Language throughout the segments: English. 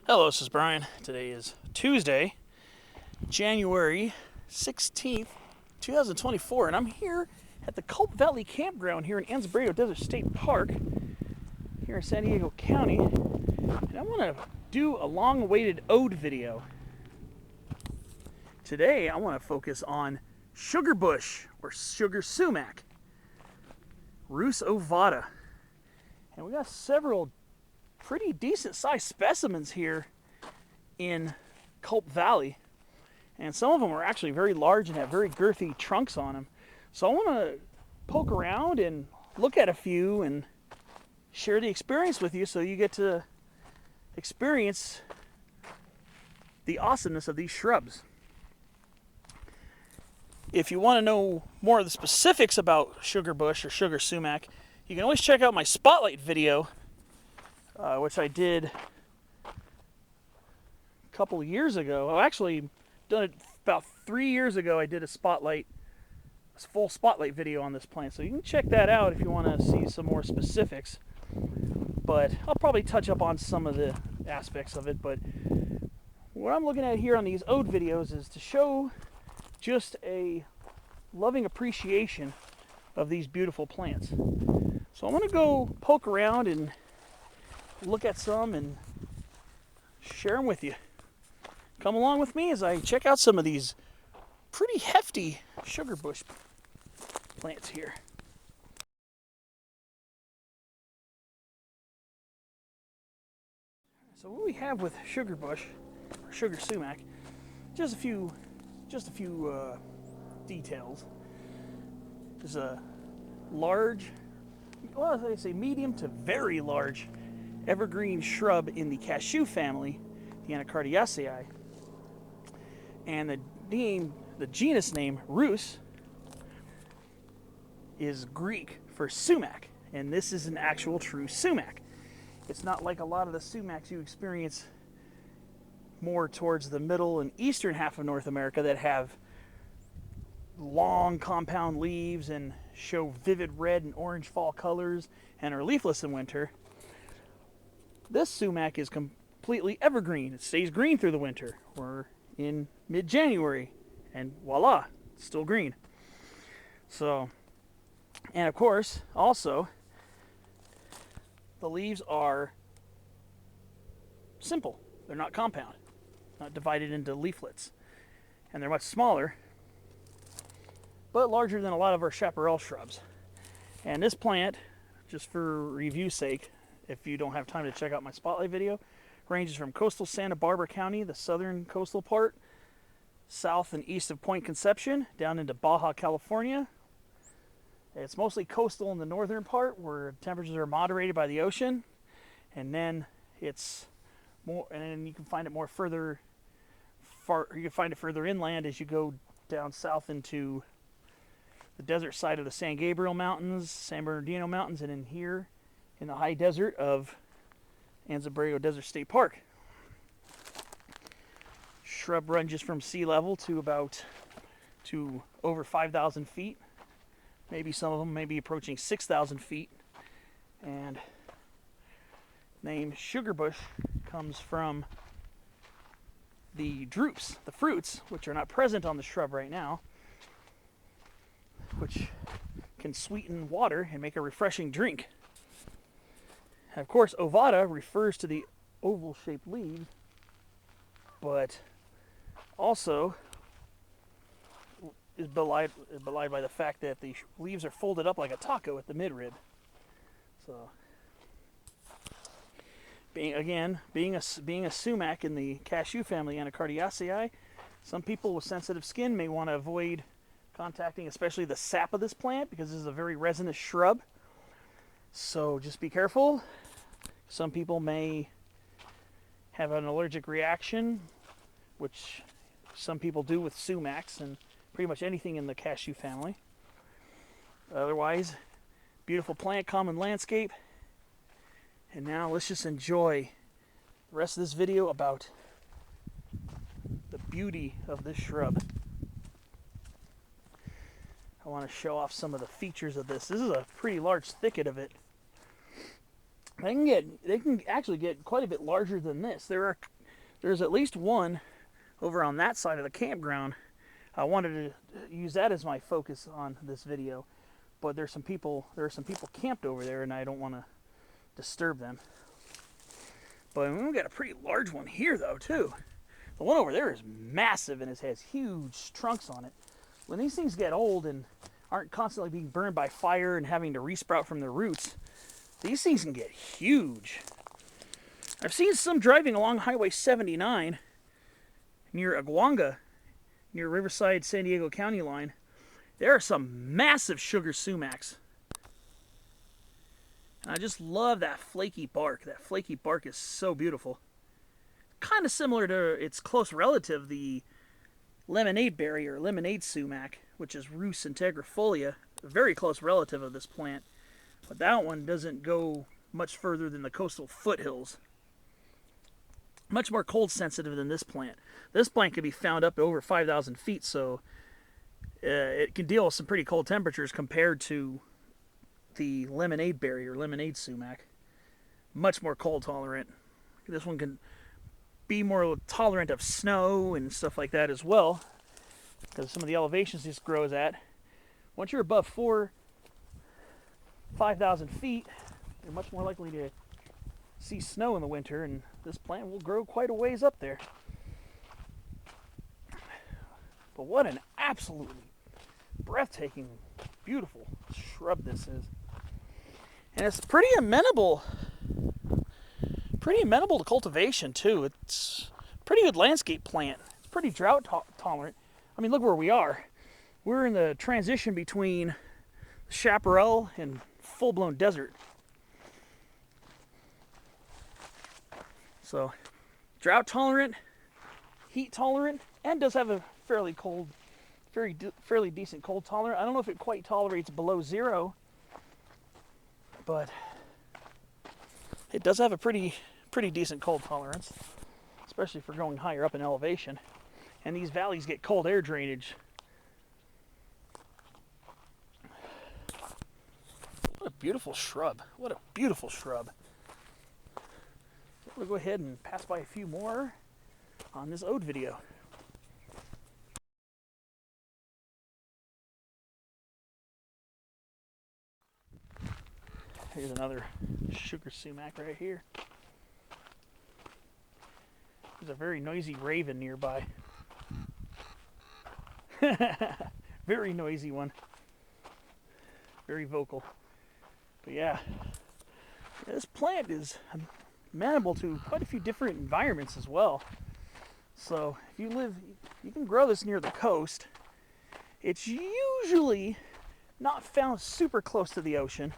Hello, this is Brian. Today is Tuesday, January 16th, 2024, and I'm here at the Culp Valley Campground here in Anza-Borrego Desert State Park here in San Diego County, and I want to do a long-awaited ode video. Today, I want to focus on sugar bush or sugar sumac, Rhus ovata, and we got several pretty decent sized specimens here in Culp Valley, and some of them are actually very large and have very girthy trunks on them. So I want to poke around and look at a few and share the experience with you so you get to experience the awesomeness of these shrubs. If you want to know more of the specifics about sugar bush or sugar sumac, you can always check out my spotlight video, which I did a couple of years ago. Well, actually, done it about 3 years ago. I did a full spotlight video on this plant, so you can check that out if you want to see some more specifics. But I'll probably touch up on some of the aspects of it. But what I'm looking at here on these ode videos is to show just a loving appreciation of these beautiful plants. So I'm going to go poke around and look at some and share them with you. Come along with me as I check out some of these pretty hefty sugar bush plants here. So what we have with sugar bush or sugar sumac, just a few details. There's a large, well, I say medium to very large evergreen shrub in the cashew family, the Anacardiaceae, and the genus name Rhus is Greek for sumac, and this is an actual true sumac. It's not like a lot of the sumacs you experience more towards the middle and eastern half of North America that have long compound leaves and show vivid red and orange fall colors and are leafless in winter. This sumac is completely evergreen. It stays green through the winter. We're in mid-January, and voila, it's still green. So, and of course, also, the leaves are simple. They're not compound, not divided into leaflets. And they're much smaller, but larger than a lot of our chaparral shrubs. And this plant, just for review's sake, if you don't have time to check out my spotlight video, ranges from coastal Santa Barbara County, the southern coastal part, south and east of Point Conception, down into Baja California. It's mostly coastal in the northern part where temperatures are moderated by the ocean, and then it's more, and then you can find it you can find it further inland as you go down south into the desert side of the San Gabriel Mountains, San Bernardino Mountains, and in here in the high desert of Anza-Borrego Desert State Park. Shrub ranges from sea level to over 5,000 feet. Maybe some of them may be approaching 6,000 feet. And name sugar bush comes from the drupes, the fruits, which are not present on the shrub right now, which can sweeten water and make a refreshing drink. And of course, ovata refers to the oval-shaped leaves, but also is belied by the fact that the leaves are folded up like a taco at the midrib. So, being a sumac in the cashew family, Anacardiaceae, some people with sensitive skin may want to avoid contacting especially the sap of this plant because this is a very resinous shrub. So just be careful. Some people may have an allergic reaction, which some people do with sumacs and pretty much anything in the cashew family. Otherwise, beautiful plant, common landscape. And now let's just enjoy the rest of this video about the beauty of this shrub. I want to show off some of the features of this. This is a pretty large thicket of it. they can actually get quite a bit larger than this. There's at least one over on that side of the campground. I wanted to use that as my focus on this video, but there are some people camped over there, and I don't want to disturb them. But we've got a pretty large one here, though, too. The one over there is massive, and it has huge trunks on it. When these things get old and aren't constantly being burned by fire and having to resprout from their roots, these things can get huge. I've seen some driving along Highway 79 near Aguanga, near Riverside, San Diego County line. There are some massive sugar sumacs. And I just love that flaky bark. That flaky bark is so beautiful. Kind of similar to its close relative, the lemonade berry or lemonade sumac, which is Rhus integrifolia, a very close relative of this plant. But that one doesn't go much further than the coastal foothills. Much more cold sensitive than this plant. This plant can be found up over 5,000 feet, so it can deal with some pretty cold temperatures compared to the lemonade berry or lemonade sumac. Much more cold tolerant. This one can be more tolerant of snow and stuff like that as well, because some of the elevations this grows at. Once you're above 5,000 feet, you're much more likely to see snow in the winter, and this plant will grow quite a ways up there. But what an absolutely breathtaking, beautiful shrub this is. And it's pretty amenable to cultivation too. It's a pretty good landscape plant. It's pretty drought tolerant. I mean, look where we are. We're in the transition between chaparral and full-blown desert. So, drought tolerant, heat tolerant, and does have a fairly cold, fairly decent cold tolerance. I don't know if it quite tolerates below 0, but it does have a pretty decent cold tolerance, especially for going higher up in elevation. And these valleys get cold air drainage. What a beautiful shrub. What a beautiful shrub. We'll go ahead and pass by a few more on this ode video. Here's another sugar sumac right here. There's a very noisy raven nearby. Very noisy one. Very vocal. But yeah, this plant is amenable to quite a few different environments as well. So if you can grow this near the coast. It's usually not found super close to the ocean.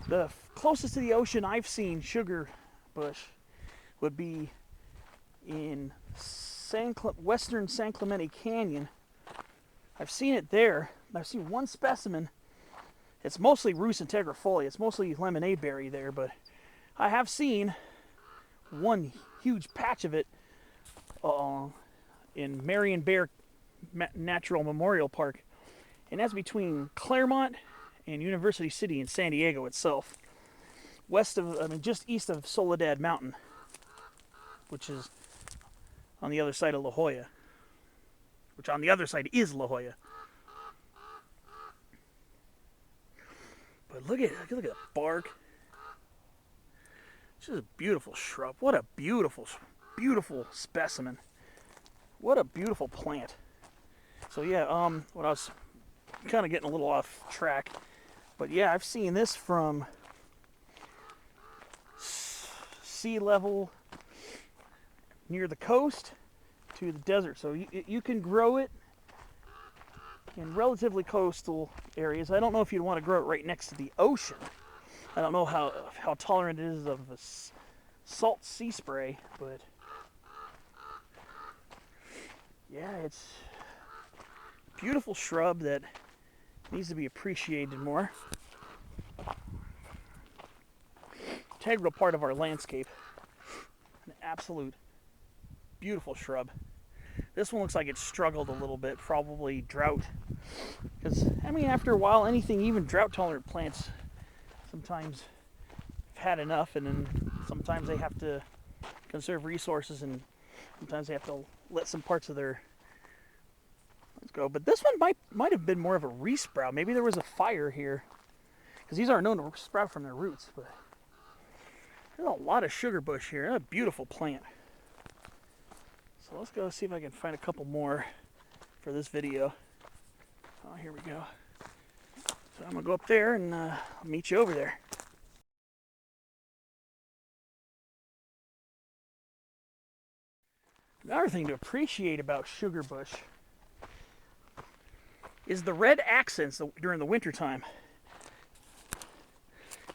The closest to the ocean I've seen sugar bush would be in western San Clemente Canyon. I've seen it there. I've seen one specimen. It's mostly Rhus integrifolia. It's mostly lemonade berry there, but I have seen one huge patch of it in Marion Bear Natural Memorial Park, and that's between Claremont and University City in San Diego itself, just east of Soledad Mountain, which is on the other side of La Jolla, which on the other side is La Jolla. But look at the bark. It's just a beautiful shrub. What a beautiful specimen. What a beautiful plant. So yeah, what I was kind of getting a little off track, but yeah, I've seen this from sea level near the coast to the desert. So you can grow it in relatively coastal areas. I don't know if you'd want to grow it right next to the ocean. I don't know how tolerant it is of a salt sea spray, but yeah, it's a beautiful shrub that needs to be appreciated more. Integral part of our landscape. An absolute beautiful shrub. This one looks like it struggled a little bit, probably drought. Because, I mean, after a while, anything, even drought-tolerant plants, sometimes had enough, and then sometimes they have to conserve resources, and sometimes they have to let some parts of their go. But this one might have been more of a resprout. Maybe there was a fire here, because these aren't known to sprout from their roots. But there's a lot of sugar bush here. A beautiful plant. So let's go see if I can find a couple more for this video. Oh, here we go. So I'm gonna go up there and I'll meet you over there. Another thing to appreciate about sugar bush is the red accents during the winter time.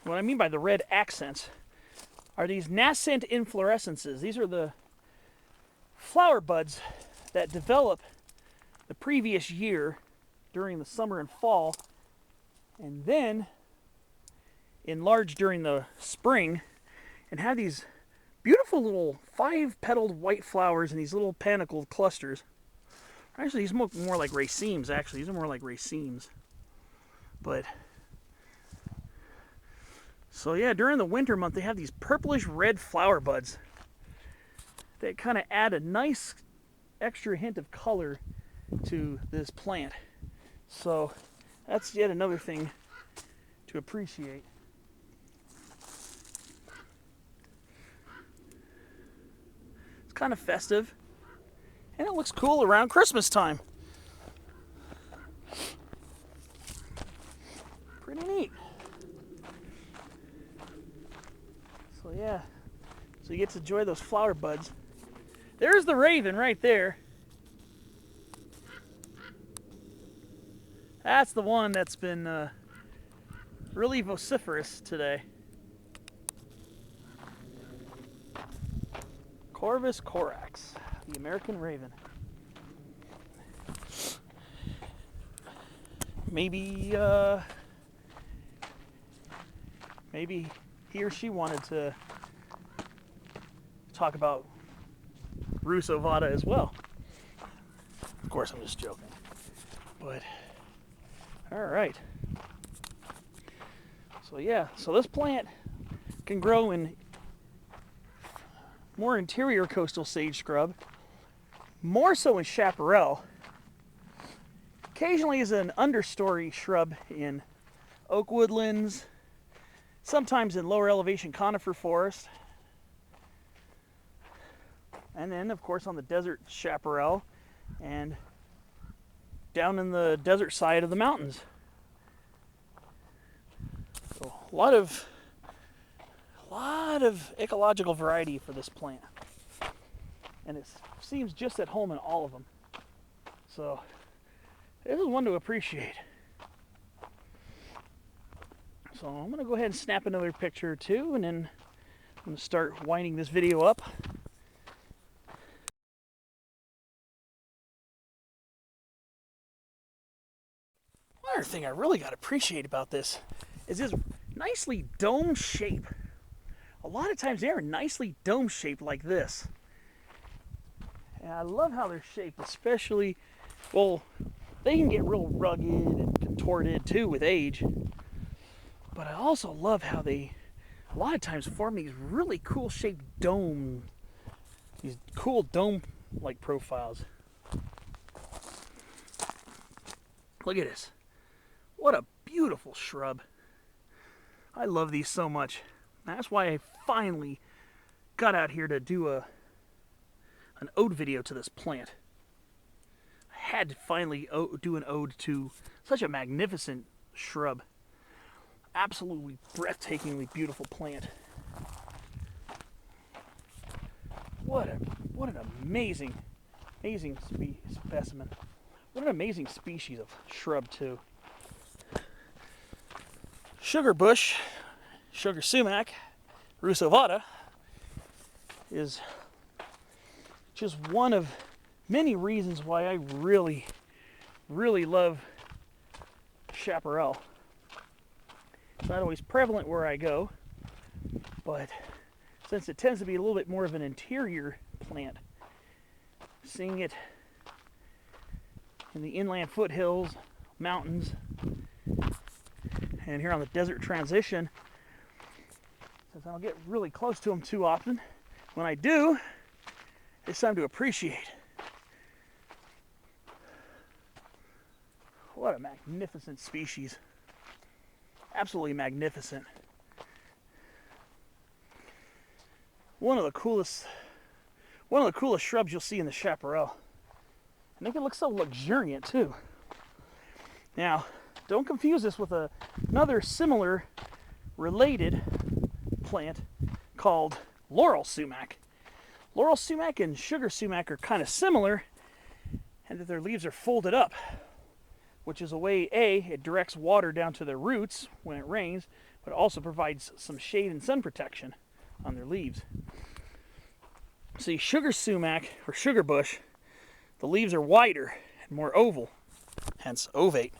What I mean by the red accents are these nascent inflorescences. These are the flower buds that develop the previous year during the summer and fall, and then enlarge during the spring and have these beautiful little 5-petaled white flowers in these little panicled clusters. Actually, these look more like racemes, actually. These are more like racemes. But, so yeah, during the winter month, they have these purplish red flower buds that kind of add a nice extra hint of color to this plant. So, that's yet another thing to appreciate. It's kind of festive, and it looks cool around Christmas time. Pretty neat. So yeah, so you get to enjoy those flower buds. There's the raven right there. That's the one that's been really vociferous today. Corvus corax, the American raven. Maybe he or she wanted to talk about Rhus ovata as well. Of course, I'm just joking. But, all right. So yeah, so this plant can grow in more interior coastal sage scrub, more so in chaparral, occasionally as an understory shrub in oak woodlands, sometimes in lower elevation conifer forest, and then of course on the desert chaparral and down in the desert side of the mountains. So a lot of ecological variety for this plant, and it seems just at home in all of them. So this is one to appreciate. So I'm going to go ahead and snap another picture or two, and then I'm going to start winding this video up. Another thing I really got to appreciate about this is this nicely dome shape. A lot of times they are nicely dome shaped like this. And I love how they're shaped, especially, well, they can get real rugged and contorted too with age. But I also love how they, a lot of times, form these really cool shaped dome, these cool dome-like profiles. Look at this. What a beautiful shrub. I love these so much. That's why I finally got out here to do an ode video to this plant. I had to finally do an ode to such a magnificent shrub. Absolutely breathtakingly beautiful plant. What an amazing specimen. What an amazing species of shrub too. Sugar bush, sugar sumac, Rhus ovata, is just one of many reasons why I really love chaparral. It's not always prevalent where I go, but since it tends to be a little bit more of an interior plant, seeing it in the inland foothills, mountains, and here on the desert transition, because I don't get really close to them too often. When I do, it's time to appreciate. What a magnificent species. Absolutely magnificent. One of the coolest shrubs you'll see in the chaparral. I think it looks so luxuriant too. Now, don't confuse this with another similar related plant called laurel sumac. Laurel sumac and sugar sumac are kind of similar in that their leaves are folded up, which is a way, it directs water down to their roots when it rains, but it also provides some shade and sun protection on their leaves. See, sugar sumac, or sugar bush, the leaves are wider and more oval, hence ovate.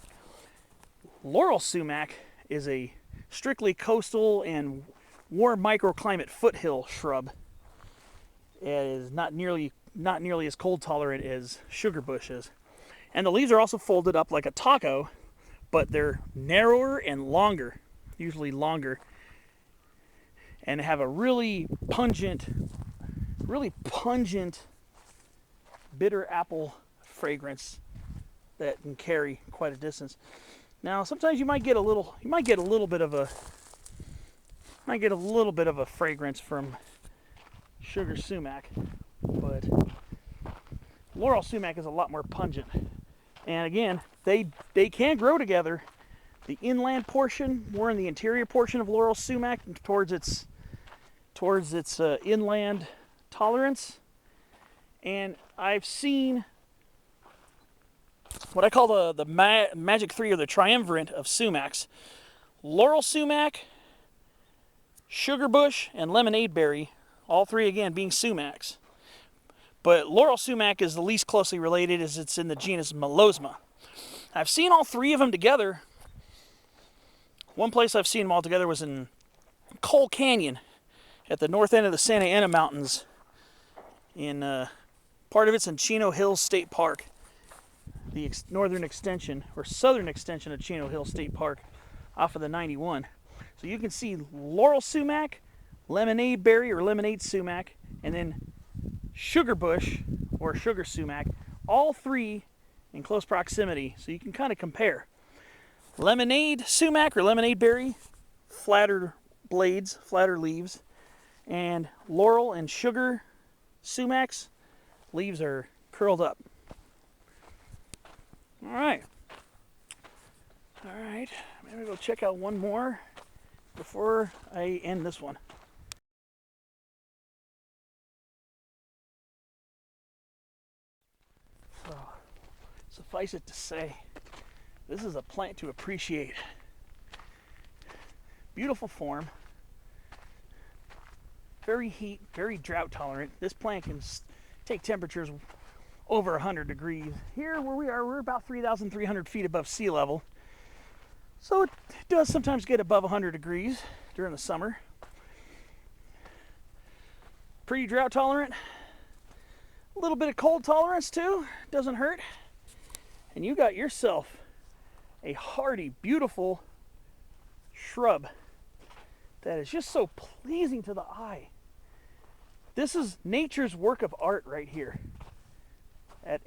Laurel sumac is a strictly coastal and warm microclimate foothill shrub. It is not nearly as cold tolerant as sugar bush is. And the leaves are also folded up like a taco, but they're narrower and longer, usually longer, and have a really pungent bitter apple fragrance that can carry quite a distance. Now, sometimes you might get a little bit of a fragrance from sugar sumac, but laurel sumac is a lot more pungent. And again, they can grow together. The inland portion, more in the interior portion of laurel sumac, towards its inland tolerance. And I've seen what I call the magic three, or the triumvirate of sumacs: laurel sumac, sugar bush, and lemonade berry. All three again being sumacs. But laurel sumac is the least closely related, as it's in the genus Melosma. I've seen all three of them together. One place I've seen them all together was in Coal Canyon at the north end of the Santa Ana Mountains. Part of it's in Chino Hills State Park, the northern extension or southern extension of Chino Hills State Park off of the 91. So you can see laurel sumac, lemonade berry or lemonade sumac, and then sugar bush or sugar sumac, all three in close proximity, so you can kind of compare. Lemonade sumac or lemonade berry, flatter blades, flatter leaves, and laurel and sugar sumacs, leaves are curled up. All right, maybe go check out one more before I end this one. So, suffice it to say, this is a plant to appreciate. Beautiful form, very drought tolerant. This plant can take temperatures over 100 degrees. Here where we are, we're about 3,300 feet above sea level. So it does sometimes get above 100 degrees during the summer. Pretty drought tolerant. A little bit of cold tolerance too, doesn't hurt. And you got yourself a hardy, beautiful shrub that is just so pleasing to the eye. This is nature's work of art right here. At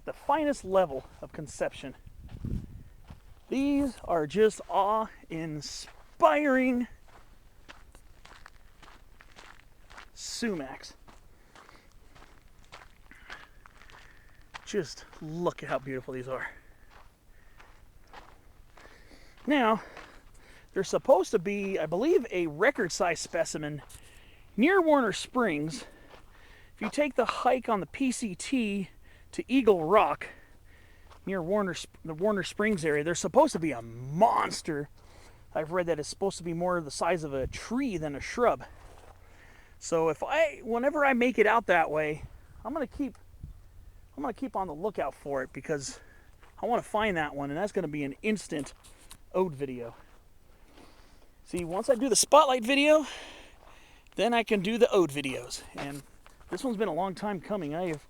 the finest level of conception. These are just awe-inspiring sumacs. Just look at how beautiful these are. Now, there's supposed to be, I believe, a record-size specimen near Warner Springs. If you take the hike on the PCT to Eagle Rock, near the Warner Springs area, there's supposed to be a monster. I've read that it's supposed to be more the size of a tree than a shrub. So whenever I make it out that way, I'm gonna keep on the lookout for it, because I want to find that one, and that's going to be an instant ode video. See, once I do the spotlight video, then I can do the ode videos. And this one's been a long time coming. I have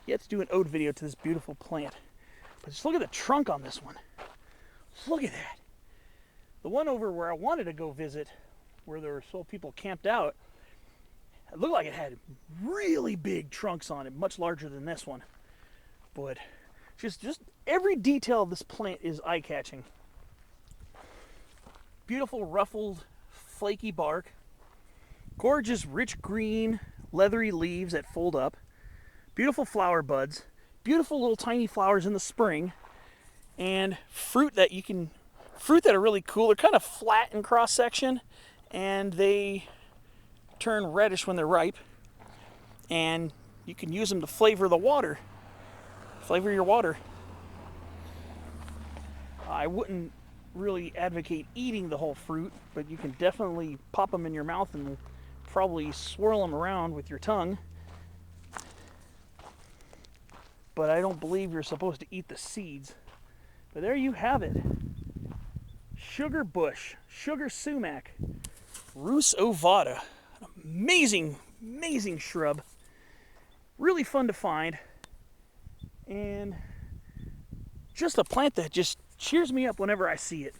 yet to do an ode video to this beautiful plant. But just look at the trunk on this one. Look at that. The one over where I wanted to go visit, where there were still people camped out, it looked like it had really big trunks on it, much larger than this one. But just every detail of this plant is eye-catching. Beautiful ruffled, flaky bark. Gorgeous, rich green, leathery leaves that fold up. Beautiful flower buds. Beautiful little tiny flowers in the spring. And fruit that are really cool. They're kind of flat in cross-section, and they turn reddish when they're ripe. And you can use them to flavor the water. Flavor your water. I wouldn't really advocate eating the whole fruit, but you can definitely pop them in your mouth and probably swirl them around with your tongue. But I don't believe you're supposed to eat the seeds. But there you have it. Sugar bush, sugar sumac, Rhus ovata. An amazing, amazing shrub. Really fun to find. And just a plant that just cheers me up whenever I see it.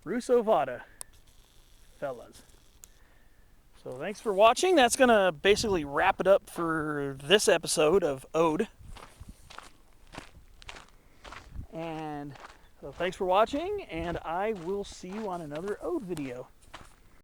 Rhus ovata, fellas. So thanks for watching. That's going to basically wrap it up for this episode of Ode. And so thanks for watching, and I will see you on another Ode video.